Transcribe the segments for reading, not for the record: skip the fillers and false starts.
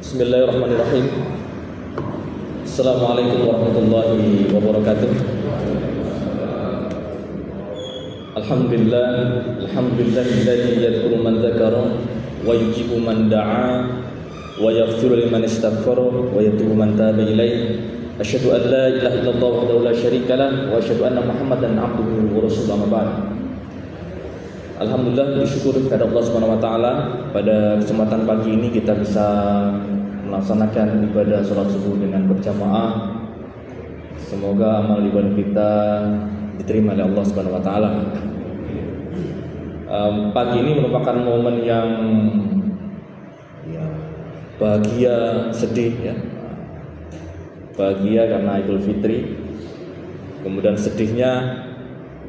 Bismillahirrahmanirrahim. Assalamualaikum warahmatullahi wabarakatuh. Alhamdulillahilladzi yadhkuru man dzakara wa yujibu man da'a wa yaghfiru liman istaghfara wa yatubu man taba ilaihi. Asyhadu an la ilaha illallah wahdahu la syarika lah wa asyhadu anna Muhammadan 'abduhu wa rasuluhu. Amma ba'd. Alhamdulillah, bersyukur kepada Allah Subhanahu wa taala, pada kesempatan pagi ini kita bisa melaksanakan ibadah salat subuh dengan berjamaah. Semoga amal ibadah kita diterima oleh Allah Subhanahu wa taala. Pagi ini merupakan momen yang bahagia, sedih ya. Bahagia karena Idul Fitri. Kemudian sedihnya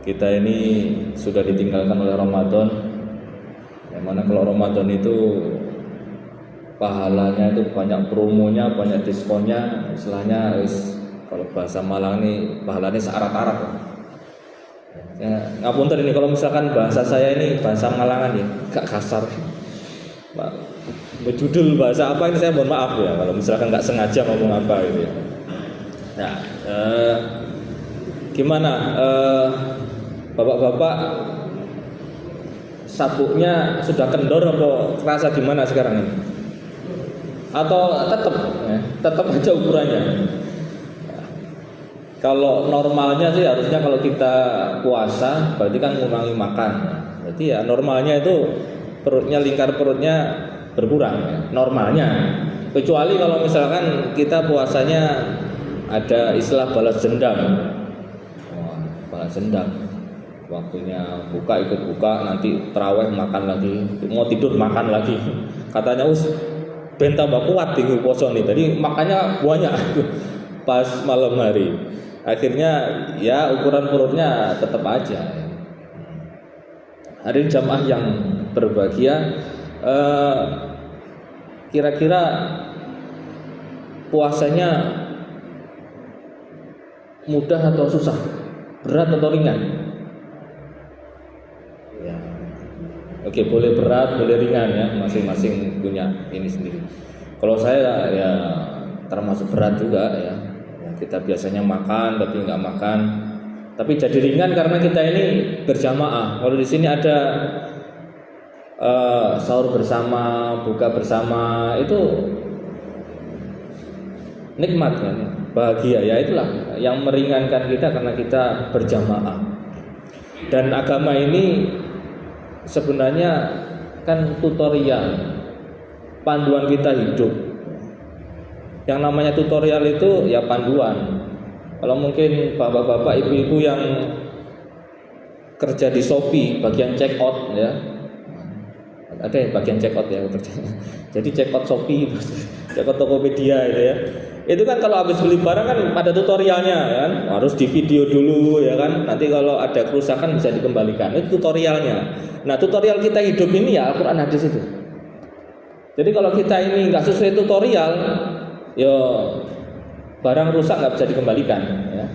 kita ini sudah ditinggalkan oleh Ramadan. Yang mana kalau Ramadan itu pahalanya itu banyak promonya, banyak diskonnya. Istilahnya kalau bahasa Malang ini pahalanya searat-arat. Ya, ngapunten ini kalau misalkan bahasa saya ini bahasa Malangan ya, agak kasar. Berjudul bahasa apa ini saya mohon maaf ya kalau misalkan nggak sengaja ngomong apa gitu ya. Nah, gimana bapak-bapak sabuknya sudah kendor atau terasa gimana sekarang ini? Atau tetap aja ukurannya? Kalau normalnya sih harusnya kalau kita puasa berarti kan mengurangi makan. Berarti ya normalnya itu perutnya, lingkar perutnya berkurang ya, normalnya. Kecuali kalau misalkan kita puasanya ada istilah balas dendam. Balas dendam. Waktunya buka ikut buka, nanti tarawih makan lagi, mau tidur makan lagi. Katanya ben tambah kuat di puasa nih. Jadi makannya banyak pas malam hari. Akhirnya ya ukuran perutnya tetap aja. Hari jamaah yang berbahagia, kira-kira puasanya mudah atau susah, berat atau ringan? Ya. Oke, boleh berat, boleh ringan ya, masing-masing punya ini sendiri. Kalau saya ya termasuk berat juga ya. Kita biasanya makan tapi nggak makan, tapi jadi ringan karena kita ini berjamaah. Kalau di sini ada sahur bersama, buka bersama, itu nikmat kan, bahagia ya, itulah yang meringankan kita karena kita berjamaah. Dan agama ini sebenarnya kan tutorial, panduan kita hidup. Yang namanya tutorial itu ya panduan. Kalau mungkin bapak-bapak, ibu-ibu yang kerja di Shopee bagian check out ya, ada yang bagian check out ya kerja. Jadi check out Shopee, check out Tokopedia itu ya. Itu kan kalau habis beli barang kan ada tutorialnya kan, harus di video dulu ya kan. Nanti kalau ada kerusakan bisa dikembalikan. Itu tutorialnya. Nah, tutorial kita hidup ini ya Al-Qur'an hadis itu. Jadi kalau kita ini nggak sesuai tutorial, yo barang rusak nggak bisa dikembalikan ya,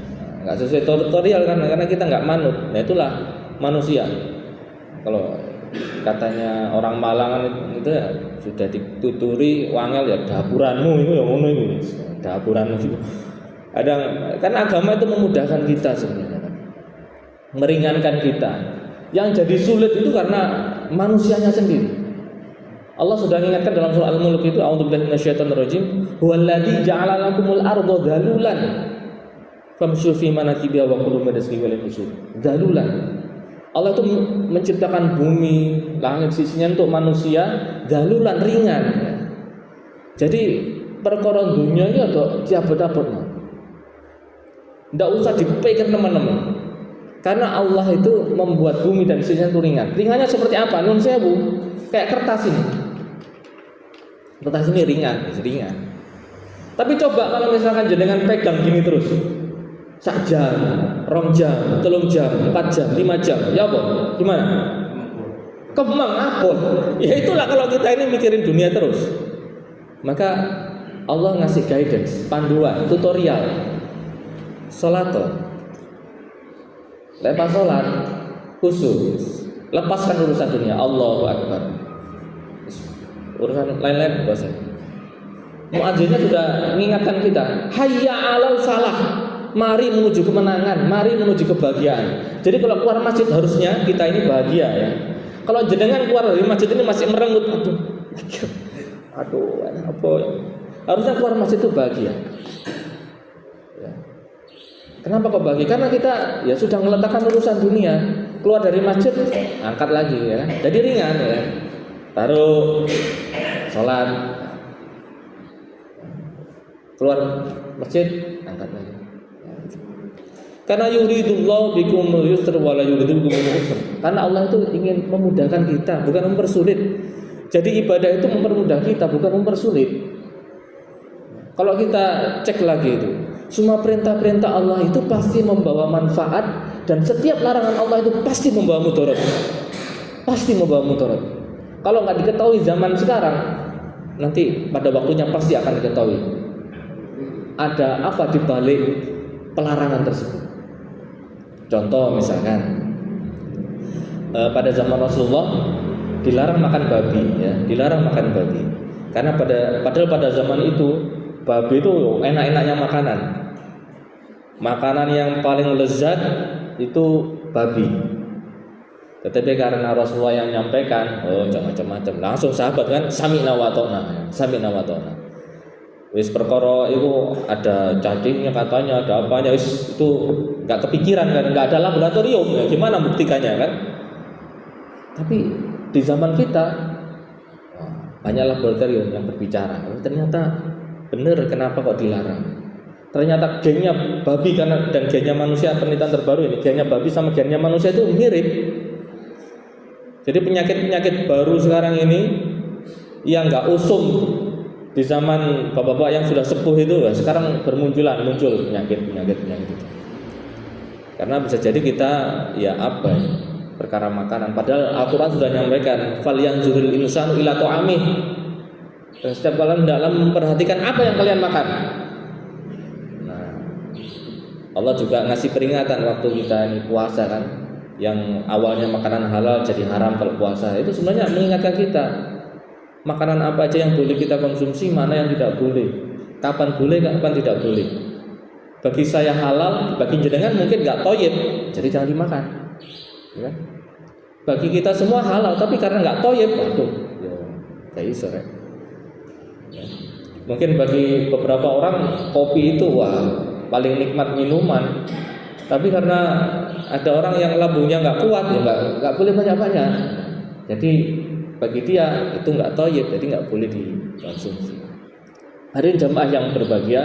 nggak sesuai tutorial karena kita nggak manut. Nah, itulah manusia. Kalau katanya orang Malang itu ya, sudah dituturi wangel ya dapuranmu itu ya ngono itu, dapuranmu itu. Ada kan agama itu memudahkan kita sebenarnya kan, meringankan kita. Yang jadi sulit itu karena manusianya sendiri. Allah sudah mengingatkan dalam surah Al-Mulk itu, a'udzubillahi minasyaitonir rajim, huwallazi ja'ala lakumul arda dhalulan famshu fi manakibiha wa kulu min rizqihi wa ilayhi nusyur. Dhalulan. Allah itu menciptakan bumi, langit sisinya untuk manusia, dhalulan, ringan. Jadi perkara dunia ini ada diabot-abot. Enggak usah dipegang teman-teman. Karena Allah itu membuat bumi dan sisinya itu ringan. Ringannya seperti apa? Nun sewu, kayak kertas ini. Kertas ini ringan. Tapi coba kalau misalkan jenengan pegang gini terus, 1 jam, 2 jam, 3 jam, 4 jam, 5 jam, ya apa? Gimana? Kemang apa? Ya itulah kalau kita ini mikirin dunia terus. Maka Allah ngasih guidance, panduan, tutorial. Salat. Lepas salat, khusus, lepaskan urusan dunia. Allahu Akbar. Urusan lain-lain bahasa. Muadzinnya sudah mengingatkan kita, hayya 'alal falah. Mari menuju kemenangan, mari menuju kebahagiaan. Jadi kalau keluar masjid harusnya kita ini bahagia ya. Kalau jenengan keluar dari masjid ini masih merenggut, aduh, apa? Harusnya keluar masjid itu bahagia. Ya. Kenapa kok bahagia? Karena kita ya sudah meletakkan urusan dunia. Keluar dari masjid, angkat lagi ya. Jadi ringan ya. Taruh, sholat, keluar masjid, angkat lagi. Karena yuridullahu bikumul yusra wa la yuridu bikumul usra. Karena Allah itu ingin memudahkan kita, bukan mempersulit. Jadi ibadah itu mempermudah kita, bukan mempersulit. Kalau kita cek lagi itu, semua perintah-perintah Allah itu pasti membawa manfaat, dan setiap larangan Allah itu pasti membawa mudarat. Pasti membawa mudarat. Kalau nggak diketahui zaman sekarang, nanti pada waktunya pasti akan diketahui. Ada apa di balik pelarangan tersebut? Contoh misalkan pada zaman Rasulullah dilarang makan babi, ya, dilarang makan babi. Karena padahal pada zaman itu babi itu enak-enaknya makanan. Makanan yang paling lezat itu babi. Tetapi karena Rasulullah yang menyampaikan, oh jangan macam-macam, langsung sahabat kan sami'na wa ta'na, sami'na wa ta'na. Wis perkara itu ada cacingnya katanya, ada apanya, wis itu nggak kepikiran kan, nggak ada laboratorium, ya gimana buktikannya kan? Tapi di zaman kita banyak laboratorium yang berbicara. Oh, ternyata benar, kenapa kok dilarang? Ternyata gennya babi karena dan gennya manusia, penelitian terbaru ini, gennya babi sama gennya manusia itu mirip. Jadi penyakit-penyakit baru sekarang ini yang nggak usum di zaman bapak-bapak yang sudah sepuh itu, ya, sekarang muncul penyakit itu. Karena bisa jadi kita ya apa ya, perkara makanan. Padahal Al-Quran sudah menyampaikan, falyanzuril insanu ila ta'amih. Dan setiap kalian dalam memperhatikan apa yang kalian makan. Nah, Allah juga ngasih peringatan waktu kita ini puasa kan, yang awalnya makanan halal jadi haram kalau puasa. Itu sebenarnya mengingatkan kita, makanan apa aja yang boleh kita konsumsi, mana yang tidak boleh, kapan boleh, kapan tidak boleh. Bagi saya halal, bagi jenengan mungkin nggak toyib, jadi jangan dimakan. Ya. Bagi kita semua halal, tapi karena nggak toyib, waduh, ya kayak iso ya. Mungkin bagi beberapa orang kopi itu wah paling nikmat minuman, tapi karena ada orang yang lambungnya nggak kuat, ya nggak boleh banyak-banyak. Jadi bagi dia itu nggak toyib, jadi nggak boleh dikonsumsi. Hadirin jamaah yang berbahagia,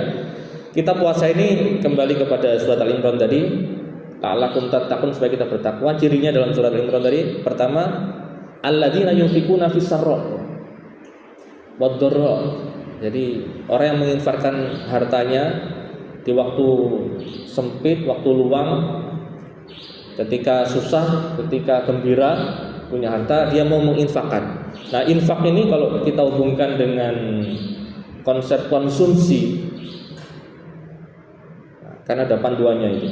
kita puasa ini kembali kepada surat Al-Imran tadi, la'allakum tattaqun, supaya kita bertakwa. Cirinya dalam surat Al-Imran tadi, pertama, alladzina yunfikuna fis sarra wad dharra. Jadi orang yang menginfakkan hartanya di waktu sempit, waktu luang, ketika susah, ketika gembira, punya harta, dia mau menginfakkan. Nah, infak ini kalau kita hubungkan dengan konsep konsumsi, karena ada panduannya itu.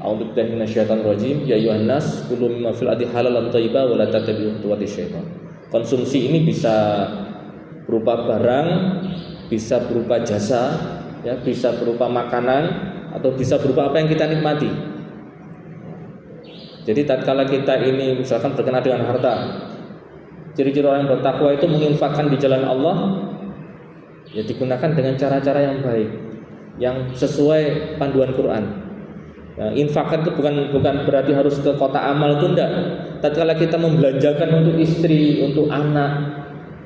A'udzubillahi minasyaitonir rajim, ya ayyuhan nas kulu mimma fil ardi halalan thayyiban wa la tattabi'u khutuwatis syaitan. Konsumsi ini bisa berupa barang, bisa berupa jasa, ya, bisa berupa makanan, atau bisa berupa apa yang kita nikmati. Jadi tatkala kita ini misalkan berkenaan dengan harta, ciri-ciri orang yang bertakwa itu menginfakkan di jalan Allah, ya digunakan dengan cara-cara yang baik, yang sesuai panduan Quran. Ya, infakkan itu bukan berarti harus ke kota amal, itu enggak. Tatkala kita membelanjakan untuk istri, untuk anak,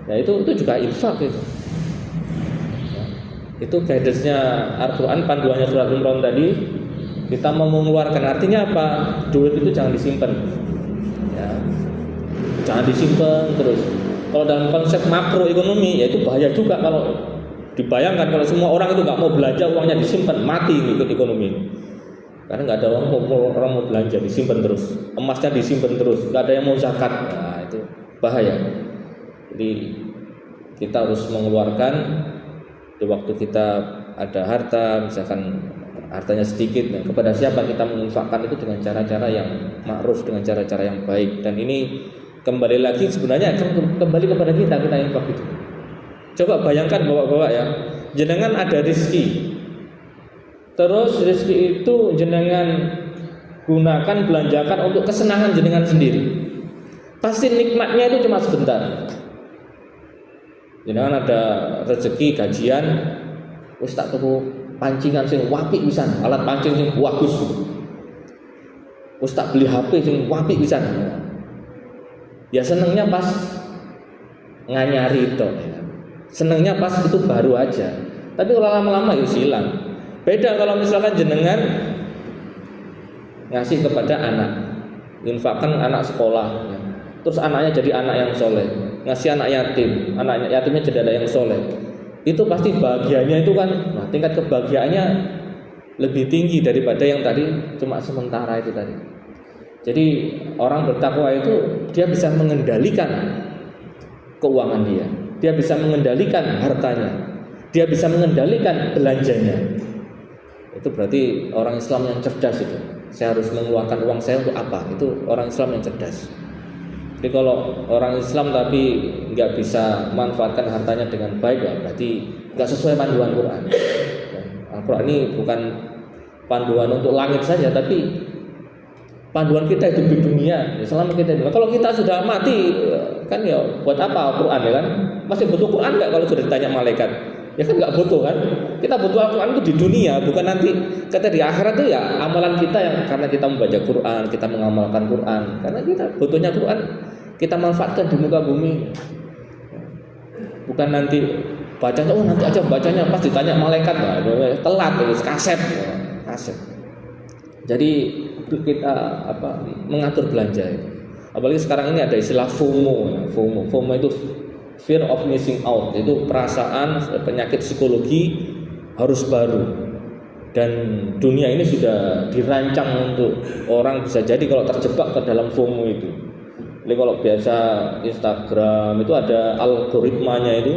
ya itu juga infak itu. Ya, itu guidance-nya Al-Quran, panduannya surat Al-Imran tadi. Kita mau mengeluarkan, artinya apa? Duit itu jangan disimpan, ya, jangan disimpan terus. Kalau dalam konsep makroekonomi, ya itu bahaya juga kalau dibayangkan kalau semua orang itu nggak mau belanja, uangnya disimpan, mati ikut ekonomi. Karena nggak ada orang mau belanja, disimpan terus, emasnya disimpan terus, nggak ada yang mau zakat, nah itu bahaya. Jadi kita harus mengeluarkan di waktu kita ada harta, misalkan hartanya sedikit, dan kepada siapa kita menginfakkan itu dengan cara-cara yang ma'ruf, dengan cara-cara yang baik. Dan ini kembali lagi sebenarnya kembali kepada kita infak itu. Coba bayangkan bapak-bapak ya, jenengan ada rezeki, terus rezeki itu jenengan gunakan, belanjakan untuk kesenangan jenengan sendiri. Pasti nikmatnya itu cuma sebentar. Jenengan ada rezeki gajian, wis tak tuku pancingan sing apik pisan, alat pancing sing bagus. Wis tak beli HP sing apik pisan. Ya senengnya pas nganyari itu. Senengnya pas itu baru aja. Tapi kalau lama-lama ya hilang. Beda kalau misalkan jenengan ngasih kepada anak, infakkan anak sekolah, ya. Terus anaknya jadi anak yang soleh, ngasih anak yatimnya jadi anak yang soleh, itu pasti bahagianya itu kan, nah, tingkat kebahagiaannya lebih tinggi daripada yang tadi cuma sementara itu tadi. Jadi orang bertakwa itu dia bisa mengendalikan keuangan dia bisa mengendalikan hartanya, dia bisa mengendalikan belanjanya. Itu berarti orang Islam yang cerdas itu. Saya harus mengeluarkan uang saya untuk apa? Itu orang Islam yang cerdas. Jadi kalau orang Islam tapi nggak bisa manfaatkan hartanya dengan baik, ya berarti nggak sesuai panduan Quran. Al-Quran ini bukan panduan untuk langit saja, tapi panduan kita hidup di dunia. Selama kita hidup. Kalau kita sudah mati, kan ya buat apa Al-Quran ya kan? Masih butuh Quran nggak kalau sudah ditanya malaikat? Ya kan nggak butuh kan? Kita butuh Al-Quran itu di dunia, bukan nanti kata di akhirat itu ya amalan kita yang karena kita membaca Quran, kita mengamalkan Quran, karena kita butuhnya Quran, kita manfaatkan di muka bumi. Bukan nanti bacanya, oh nanti aja bacanya pas ditanya malaikat, nah, telat, kaset. Jadi kita mengatur belanja itu. Apalagi sekarang ini ada istilah FOMO. FOMO itu fear of missing out, itu perasaan penyakit psikologi harus baru. Dan dunia ini sudah dirancang untuk orang bisa jadi kalau terjebak ke dalam FOMO itu. Jadi kalau biasa Instagram itu ada algoritmanya itu,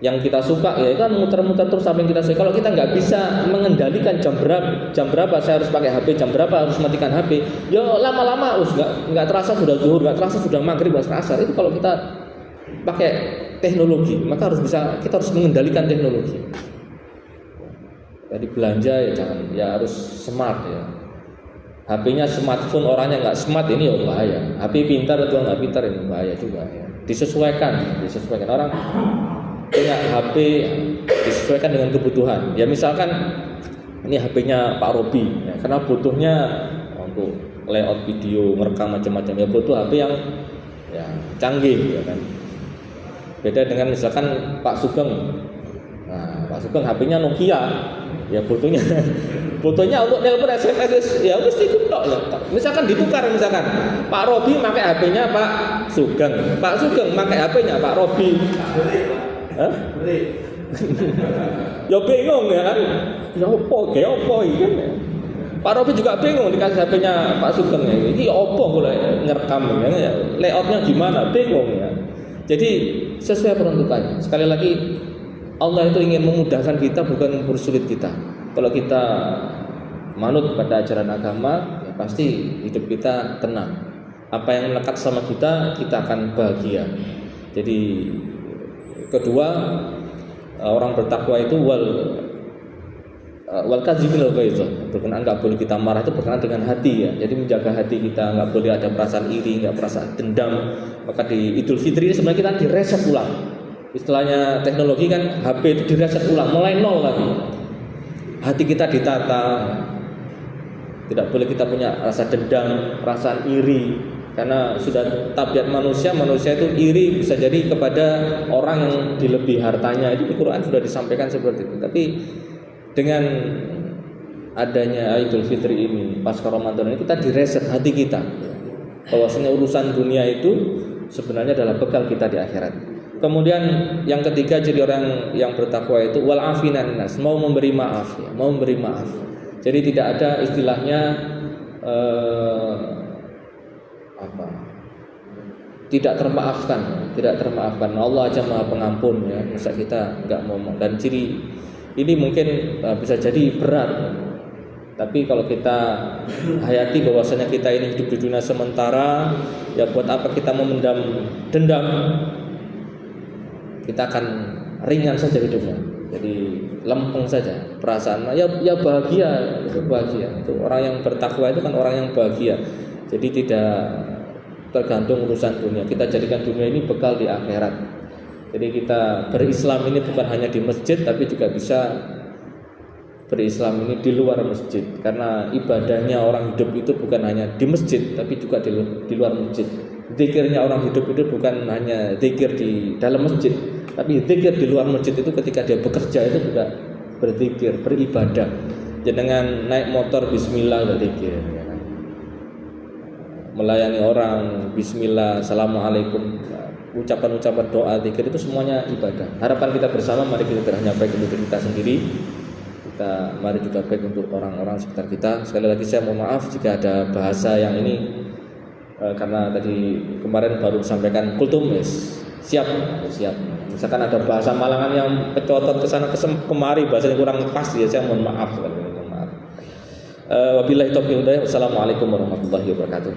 yang kita suka ya kan muter-muter terus sampai kita suka. Kalau kita nggak bisa mengendalikan jam berapa saya harus pakai HP, jam berapa harus matikan HP, ya lama-lama nggak terasa sudah zuhur, nggak terasa sudah maghrib, nggak terasa. Itu kalau kita pakai teknologi, maka kita harus mengendalikan teknologi. Jadi belanja ya jangan, ya harus smart ya. HP-nya smartphone, orangnya nggak smart, ini ya bahaya. HP pintar atau nggak pintar ini bahaya juga ya. Disesuaikan orang punya HP disesuaikan dengan kebutuhan. Ya misalkan ini HP-nya Pak Robi, ya, karena butuhnya untuk layout video, merekam macam-macam, ya butuh HP yang ya canggih, ya kan. Beda dengan misalkan Pak Sugeng. Nah, Pak Sugeng HP-nya Nokia, ya butuhnya untuk telepon SMS ya mesti tok ya. Misalkan ditukar, misalkan Pak Robi pakai HP-nya Pak Sugeng pakai HP-nya Pak Robi. Hah? Ya bingung ya kan. Ya opo iki kan. Pak Robi juga bingung dikasih HP-nya Pak Sugeng ya. Ini opo boleh ngerekam ya. Layoutnya gimana? Bingung ya. Jadi sesuai peruntukannya. Sekali lagi Allah itu ingin memudahkan kita, bukan mempersulit kita. Kalau kita manut pada ajaran agama, ya pasti hidup kita tenang. Apa yang melekat sama kita akan bahagia. Jadi kedua, orang bertakwa itu wal kazimil ghaiz. Berkenaan nggak boleh kita marah, itu berkenaan dengan hati ya. Jadi menjaga hati kita, nggak boleh ada perasaan iri, nggak perasaan dendam. Maka di Idul Fitri ini sebenarnya kita direset ulang. Istilahnya teknologi kan HP itu direset ulang, mulai nol lagi. Hati kita ditata. Tidak boleh kita punya rasa dendam, perasaan iri, karena sudah tabiat manusia itu iri bisa jadi kepada orang yang dilebih hartanya. Itu di Quran sudah disampaikan seperti itu. Tapi dengan adanya Idul Fitri ini, pasca Ramadan ini, kita direset hati kita. Bahwasanya urusan dunia itu sebenarnya adalah bekal kita di akhirat. Kemudian yang ketiga, jadi orang yang bertakwa itu wal afinan nas, mau memberi maaf ya, mau memberi maaf. Jadi tidak ada istilahnya tidak termaafkan. Allah aja Maha Pengampun ya. Masa kita enggak ngomong. Dan ciri ini mungkin bisa jadi berat. Tapi kalau kita hayati bahwasanya kita ini hidup di dunia sementara, ya buat apa kita memendam dendam? kita akan ringan saja hidupnya. Jadi lempeng saja perasaan, ya bahagia, itu bahagia. Itu orang yang bertakwa itu kan orang yang bahagia. Jadi tidak tergantung urusan dunia. Kita jadikan dunia ini bekal di akhirat. Jadi kita berislam ini bukan hanya di masjid, tapi juga bisa berislam ini di luar masjid. Karena ibadahnya orang hidup itu bukan hanya di masjid, tapi juga di luar masjid. Zikirnya orang hidup itu bukan hanya zikir di dalam masjid, tapi zikir di luar masjid itu ketika dia bekerja itu juga berzikir, beribadah. Jangan naik motor bismillah berzikir, ya kan? Melayani orang bismillah, assalamualaikum, ucapan-ucapan doa, zikir itu semuanya ibadah. Harapan kita bersama, mari kita tidak hanya baik untuk diri kita sendiri, mari juga baik untuk orang-orang sekitar kita. Sekali lagi saya mohon maaf jika ada bahasa yang ini karena tadi kemarin baru disampaikan kultum, siap. Misalkan ada bahasa Malangan yang kecotot kesana kemari, bahasanya kurang pas, ya saya mohon maaf sekali. Wabillahi taufiq wal hidayah. Wassalamualaikum warahmatullahi wabarakatuh.